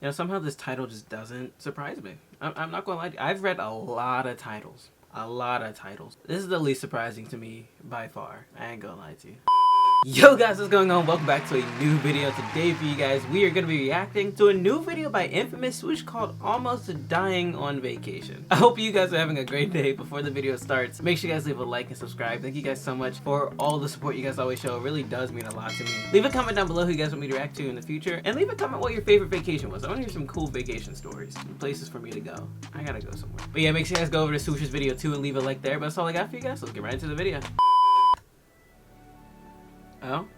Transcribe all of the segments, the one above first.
You know, somehow this title just doesn't surprise me. I'm not gonna lie to you. I've read a lot of titles. A lot of titles. This is the least surprising to me by far. I ain't gonna lie to you. Yo guys, what's going on? Welcome back to a new video. Today for you guys, we are going to be reacting to a new video by Infamous Swoosh called Almost Dying on Vacation. I hope you guys are having a great day. Before the video starts, make sure you guys leave a like and subscribe. Thank you guys so much for all the support you guys always show. It really does mean a lot to me. Leave a comment down below who you guys want me to react to in the future. And leave a comment what your favorite vacation was. I want to hear some cool vacation stories. Some places for me to go. I gotta go somewhere. But yeah, make sure you guys go over to Swoosh's video too and leave a like there. But that's all I got for you guys. So let's get right into the video. Oh?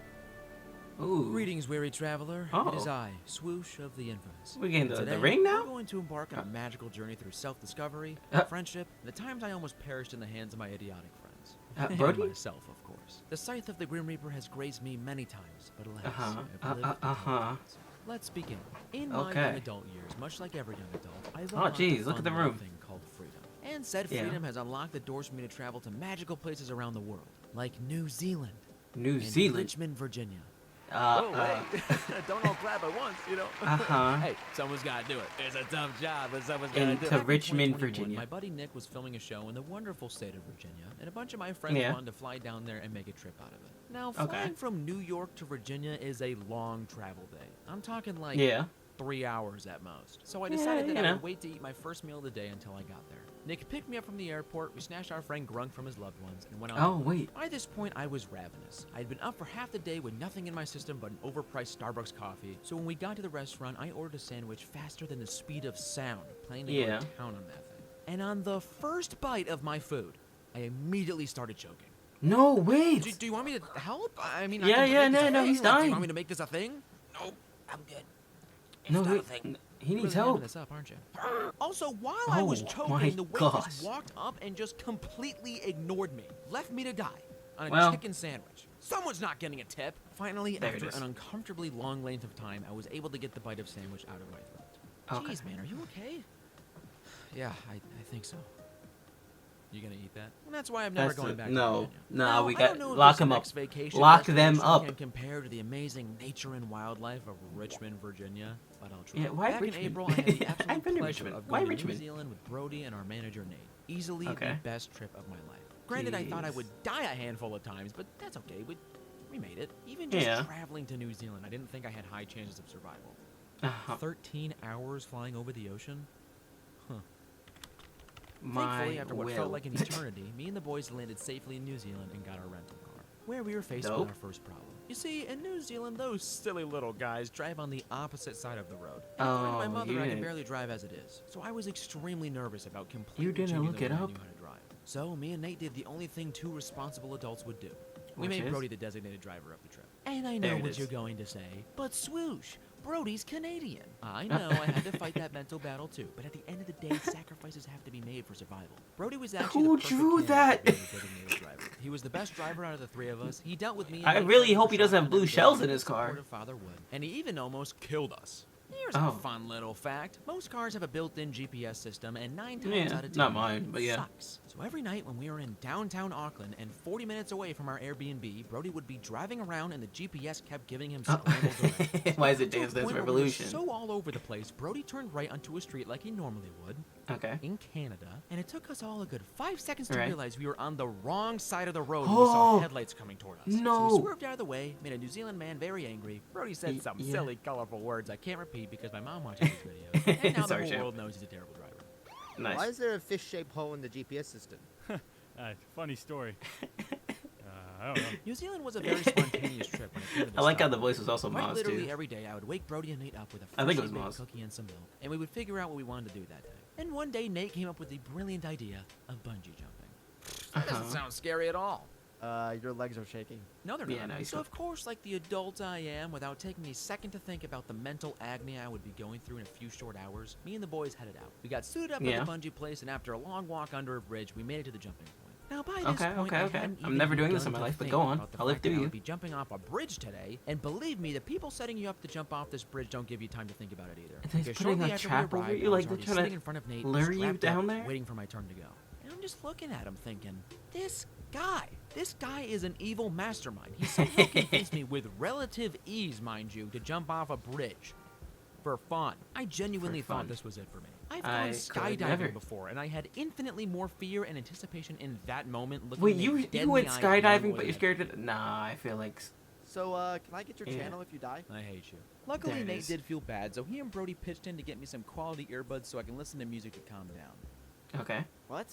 Ooh. Greetings, weary traveler. Oh. It is I, Swoosh of the Infamous. We're getting Today, the ring now? We're going to embark on a magical journey through self-discovery, friendship, and the times I almost perished in the hands of my idiotic friends. Brody? And myself, of course. The scythe of the Grim Reaper has grazed me many times, but alas, I've lived Let's begin. In my young adult years, much like every young adult, I've unlocked look at the room. Thing called freedom. And said freedom has unlocked the doors for me to travel to magical places around the world, like New Zealand. Richmond, Virginia. Oh, wait. Don't all clap at once, you know. Hey, someone's got to do it. It's a tough job, but someone's got to do it. To Richmond, Virginia. My buddy Nick was filming a show in the wonderful state of Virginia, and a bunch of my friends wanted to fly down there and make a trip out of it. Now, flying from New York to Virginia is a long travel day. I'm talking like 3 hours at most. So I decided that I would wait to eat my first meal of the day until I got there. Nick picked me up from the airport, we snatched our friend Grunk from his loved ones, and went on. By this point, I was ravenous. I'd been up for half the day with nothing in my system but an overpriced Starbucks coffee, so when we got to the restaurant, I ordered a sandwich faster than the speed of sound, planning to go to town on that thing. And on the first bite of my food, I immediately started choking. No, wait! Do you want me to help? I mean, no, he's dying. Do you want me to make this a thing? Nope, I'm good. He needs really help. This up, aren't you? Also, while I was choking, the waitress walked up and just completely ignored me. Left me to die on a chicken sandwich. Someone's not getting a tip. Finally, after an uncomfortably long length of time, I was able to get the bite of sandwich out of my throat. Jeez, man, are you okay? Yeah, I think so. You gonna eat that? And that's why I'm never going back to Virginia. No, we got lock them up. Lock them up. Can compare to the amazing nature and wildlife of Richmond, Virginia, but I'll try. Yeah, why back Richmond? In April, I had the absolute pleasure of Why going to Richmond? New Zealand with Brody and our manager Nate. Easily the best trip of my life. Granted, I thought I would die a handful of times, but that's okay. We made it. Even just traveling to New Zealand, I didn't think I had high chances of survival. 13 hours flying over the ocean? Huh. Thankfully, after what felt like an eternity, me and the boys landed safely in New Zealand and got our rental car, where we were faced with our first problem. You see, in New Zealand, those silly little guys drive on the opposite side of the road. And according to my mother, I can barely drive as it is, so I was extremely nervous about completely changing the way I knew how to drive. So me and Nate did the only thing two responsible adults would do. We made Brody the designated driver of the trip. And I know what you're going to say, but Swoosh, Brody's Canadian. I know I had to fight that mental battle too, but at the end of the day, sacrifices have to be made for survival. Brody was actually the perfect candidate to be the designated driver. He was the best driver out of the three of us. He dealt with me. I really hope he doesn't have blue shells in his car. Father would, and he even almost killed us. Here's a fun little fact. Most cars have a built-in GPS system, and 9 times out of 10, not mine, but sucks. So every night when we were in downtown Auckland and 40 minutes away from our Airbnb, Brody would be driving around and the GPS kept giving him scrambled directions. Why is it Dance Dance Revolution? We were so all over the place, Brody turned right onto a street like he normally would. In Canada, and it took us all a good 5 seconds to realize we were on the wrong side of the road when we saw headlights coming toward us. So we swerved out of the way, made a New Zealand man very angry. Brody said some silly, colorful words I can't repeat because my mom watches these videos, and now the whole world knows he's a terrible driver. Why is there a fish-shaped hole in the GPS system? Funny story. I don't know. New Zealand was a very spontaneous trip when it came to this I like how the voice was also Quite Moz, literally too. every day, I would wake Brody and Nate up with a I think it was freshly Moz. baked cookie and some milk, and we would figure out what we wanted to do that day. And one day, Nate came up with the brilliant idea of bungee jumping. That doesn't sound scary at all. Your legs are shaking. No, they're not. So, of course, like the adult I am, without taking a second to think about the mental agony I would be going through in a few short hours, me and the boys headed out. We got suited up at the bungee place, and after a long walk under a bridge, we made it to the jumping point. Now, by this point, I hadn't I'm even never doing this begun in my to life, but think go on. about the I'll live fact that through I you. would be jumping off a bridge today, and believe me, the people setting you up to jump off this bridge don't give you time to think about it either. He's Because putting shortly a after trap we over arrived, you, I was like they're already trying sitting to in front of Nate, lure you strapped down up, there? waiting for my turn to go. And I'm just looking at him thinking, this guy is an evil mastermind. He somehow convinced me with relative ease, mind you, to jump off a bridge. for fun. I genuinely For fun. thought this was it for me. I've I gone could never. skydiving before, and I had infinitely more fear and anticipation in that moment. Looking Wait, Nate dead you in went the eye knowing skydiving, what but you're had scared to... Nah, I feel like... So, can I get your Yeah. channel if you die? I hate you. Luckily, There it Nate is. did feel bad, so he and Brody pitched in to get me some quality earbuds so I can listen to music to calm down. Okay. What?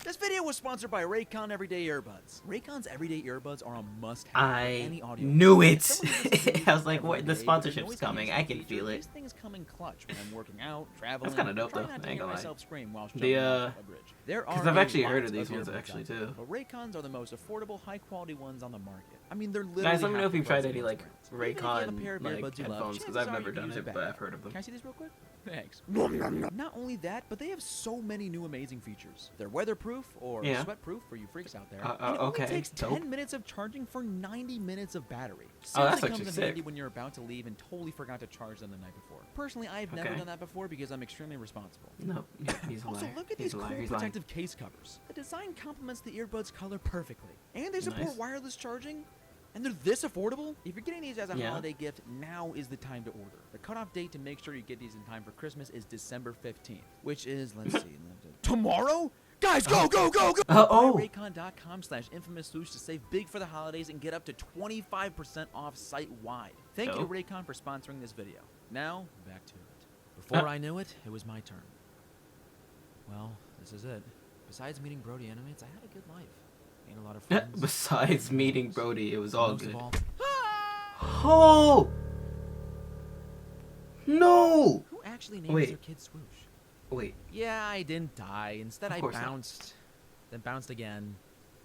This video was sponsored by Raycon Everyday Earbuds. Raycon's Everyday Earbuds are a must-have for I any audio. knew If it. somebody listens to music I was like, every what? The day, but their sponsorship's noise coming. I canceling can feature, feel it. These things come in clutch when I'm working out, traveling. kinda dope, trying though. not to I ain't hear gonna lie. myself scream while The, jumping off a bridge. There are 'cause I've actually a heard lot of these ones earbuds actually, out there, too. But Raycons are the most affordable, high-quality ones on the market. I mean, they're literally. Guys, let me know half if the you've tried price of any, most like, brands. Even if you have a pair of Raycon, like, earbuds you love, headphones, because chances I've are never you done use a it, but backup. I've heard of them. Can I see these real quick? Thanks. Not only that, but they have so many new amazing features. They're weatherproof or Yeah. sweatproof for you freaks out there. Uh, and it okay, only takes dope. 10 minutes of charging for 90 minutes of battery. Oh, that's Seriously actually comes in sick. handy when you're about to leave and totally forgot to charge them the night before. Personally, I've never Okay. done that before because I'm extremely responsible. No, he's a Also, liar. look at He's these a cool liar. He's lying. protective case covers. The design complements the earbuds color perfectly. And they support Nice. wireless charging. And they're this affordable? If you're getting these as a Yeah. holiday gift, now is the time to order. The cutoff date to make sure you get these in time for Christmas is December 15th, which is, let's see, tomorrow? Guys, go, go, go, go! Oh. Raycon.com/Infamous Swoosh to save big for the holidays and get up to 25% off site-wide. Thank you, Dope. Raycon, for sponsoring this video. Now, back to it. Before I knew it, it was my turn. Well, this is it. Besides meeting Brody Animates, I had a good life. Made a lot of friends. Besides meeting Brody, it was all Most of good. all, Oh! No! who actually names Wait. their kid Swoosh? Wait. Yeah, I didn't die. Instead, Of I course not. bounced, then bounced again,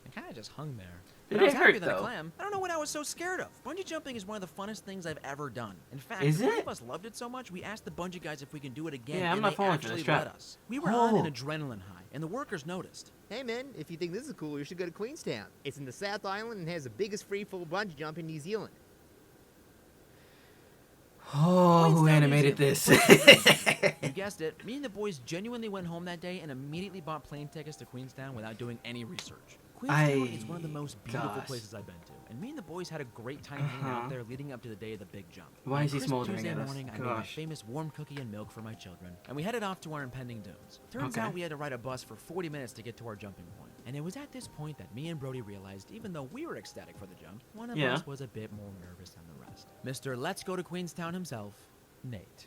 and kind of just hung there. Did But I was it happier hurt, than a though? clam. I don't know what I was so scared of. Bungee jumping is one of the funnest things I've ever done. In fact, Is three it? of us loved it so much, we asked the bungee guys if we can do it again, Yeah, I'm and not they falling for actually this trap. let us. We were on an Oh. adrenaline high, and the workers noticed. Hey man, if you think this is cool, you should go to Queenstown. It's in the South Island and has the biggest free-fall bungee jump in New Zealand. Oh, who Queenstown animated Museum. this? You guessed it. Me and the boys genuinely went home that day and immediately bought plane tickets to Queenstown without doing any research. Queenstown is one of the most beautiful gosh. places I've been to, and me and the boys had a great time hanging Uh-huh. out there leading up to the day of the big jump. Why On is he crisp smoldering Tuesday at us? morning, I made my Gosh. famous warm cookie and milk for my children, and we headed off to our impending dunes. Turns Okay. out we had to ride a bus for 40 minutes to get to our jumping point, and it was at this point that me and Brody realized even though we were ecstatic for the jump, one of Yeah. us was a bit more nervous than the rest. Mr. Let's Go to Queenstown himself, Nate.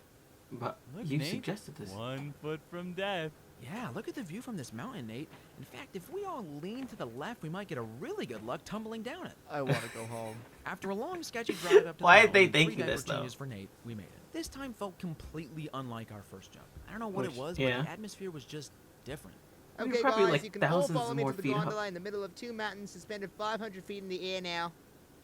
But Look, you Nate. suggested this. 1 foot from death. Yeah, look at the view from this mountain, Nate. In fact, if we all lean to the left, we might get a really good luck tumbling down it. I want to go home. After a long, sketchy drive up to Why the did they mountain, think three you diaper this, though? changes for Nate, we made it. This time felt completely unlike our first jump. I don't know what Which- it was, yeah. but the atmosphere was just different. We were Okay, probably, guys, like, you can all thousands follow me more to the feet up. gondola in the middle of two mountains suspended 500 feet in the air now.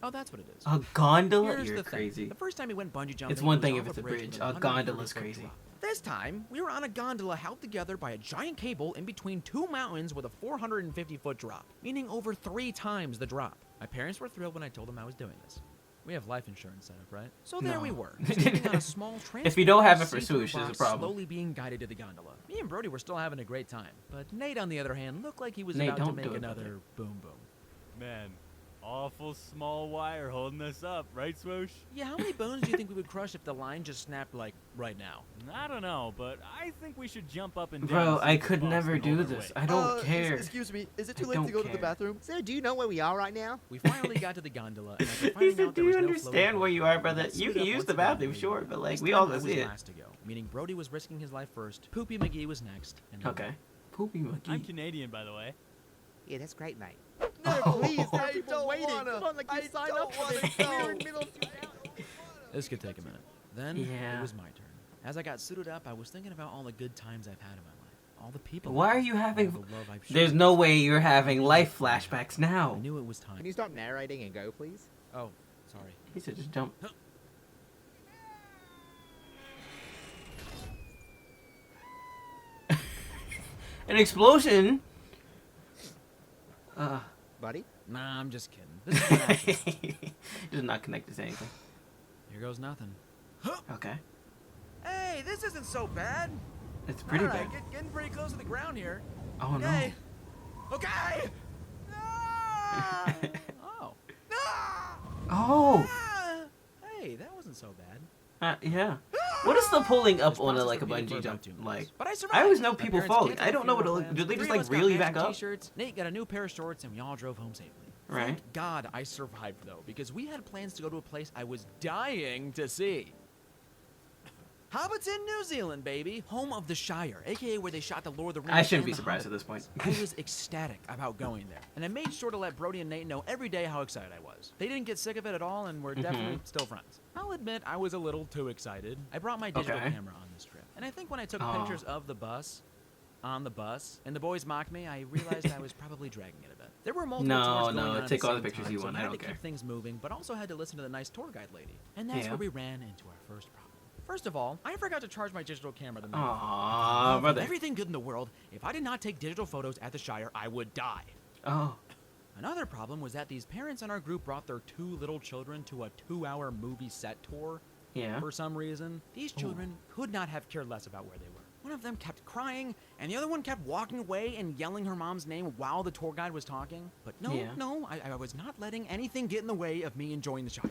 Oh, that's what it is. A gondola? Here's You're the thing. crazy. The first time we went bungee jumping, It's one it was thing off if it's a bridge bridge. with A 130 gondola's foot crazy. drop. This time, we were on a gondola held together by a giant cable in between two mountains with a 450-foot drop, meaning over 3 times the drop. My parents were thrilled when I told them I was doing this. We have life insurance set up, right? So there No. we were, standing on a small If you don't have it for see-through Swoosh, there's a box, problem. slowly being guided to the gondola. Me and Brody were still having a great time, but Nate, on the other hand, looked like he was Nate, about to don't make do it, another brother. boom boom. Man, awful small wire holding us up, right, Swoosh? Yeah, how many bones do you think we would crush if the line just snapped, like, right now? I don't know, but I think we should jump up and down. Bro, and see I if the could boss never can do hold our this. weight. I don't care. Excuse me, is it I too late to don't go to the care. bathroom? Sir, do you know where we are right now? We finally got to the gondola, and after He finding said, out do there you was no understand floating where point, you are, we brother? got You suited can up use once the again bathroom, and sure, leave. but, like, This we time all I can was see it. last to go, meaning Brody was risking his life first, Poopy McGee was next, and then Okay. Poopy monkey. I'm Canadian, by the way. Yeah, that's great, mate. No, No, please, I there are people waiting. Come on, like you signed up for this. We're in the middle of This could take a minute. Then Yeah. it was my turn. As I got suited up, I was thinking about all the good times I've had in my life, all the people. Why I've are you met, having... all the love I've There's shared. no way you're having life flashbacks I now. knew it was time. Can you stop narrating and go, please? Oh, sorry. He said just jump. An explosion? Buddy? Nah, I'm just kidding. This is what happened. Does not connect to anything. Here goes nothing. Okay. Hey, this isn't so bad. It's pretty bad. Getting pretty close to the ground here. Oh no. Okay. Okay. Ah! Oh. Ah! Oh! Ah! Hey, that wasn't so bad. Yeah. What is the pulling up This on process like a repeated for bungee about jump 2 months. like? But I I survived. always know My people parents falling. canceled I don't know what funeral to, plans. do they just Three of like us got reel you matching back up? T-shirts. Nate got a new pair of shorts, and we all drove home safely. Right. Thank God I survived though, because we had plans to go to a place I was dying to see. Hobbiton, New Zealand, baby. Home of the Shire, aka where they shot the Lord of the Rings. I shouldn't and be the surprised at Hobbit this point. movies. I was ecstatic about going there, and I made sure to let Brody and Nate know every day how excited I was. They didn't get sick of it at all, and we're definitely still friends. I'll admit I was a little too excited. I brought my digital camera on this trip, and I think when I took pictures of the bus, on the bus, and the boys mocked me, I realized I was probably dragging it a bit. There were multiple tours going on at take the all the same pictures time, you so want. I I had don't to care. keep things moving, but also had to listen to the nice tour guide lady. And that's Yeah. where we ran into our first problem. First of all, I forgot to charge my digital camera the night Aww, before. brother. Everything good in the world, if I did not take digital photos at the Shire, I would die. Oh. Another problem was that these parents in our group brought their 2 little children to a 2-hour movie set tour. Yeah. For some reason, these children could not have cared less about where they were. One of them kept crying, and the other one kept walking away and yelling her mom's name while the tour guide was talking. But no, I was not letting anything get in the way of me enjoying the Shire.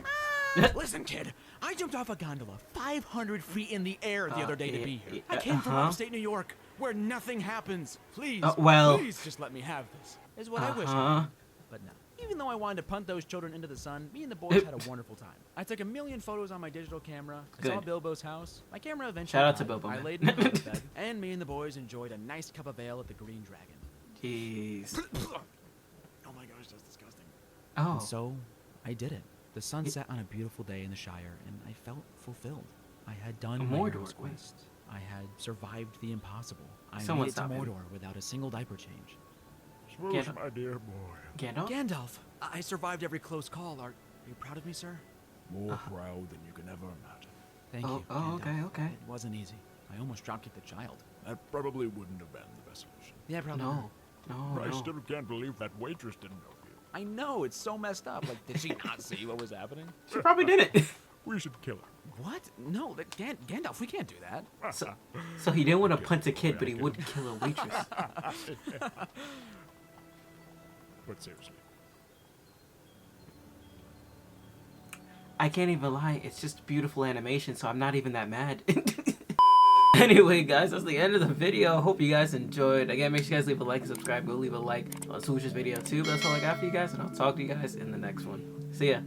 Listen, kid, I jumped off a gondola 500 feet in the air the other day to be here. I came from upstate New York, where nothing happens. Please, please just let me have this, is what I wish. But no. Even though I wanted to punt those children into the sun, me and the boys had a wonderful time. I took a million photos on my digital camera. I saw Bilbo's house. My camera eventually Shout out to died. Bilbo, I man. laid in the bed, and me and the boys enjoyed a nice cup of ale at the Green Dragon. Jeez. Oh my gosh, that's disgusting. Oh. And so, I did it. The sun set on a beautiful day in the Shire, and I felt fulfilled. I had done my Mordor, hero's quest. I had survived the impossible. I Someone made it to stop him. Mordor without a single diaper change. Swoosh, my dear boy. Gandalf? Gandalf, I survived every close call. Are you proud of me, sir? More proud than you can ever imagine. Thank Oh, you. oh, Gandalf. okay. It wasn't easy. I almost dropkicked the child. That probably wouldn't have been the best solution. Yeah, probably. No. I No. still can't believe that waitress didn't know you. I know, it's so messed up. Like, did she not see what was happening? She probably did it. We should kill her. What? No, that Gandalf, we can't do that. So he didn't want to punt a kid, but he would kill a waitress. But seriously. I can't even lie. It's just beautiful animation, so I'm not even that mad. Anyway, guys, that's the end of the video. Hope you guys enjoyed. Again, make sure you guys leave a like and subscribe. Go leave a like on Swoosh's video too. But that's all I got for you guys, and I'll talk to you guys in the next one. See ya.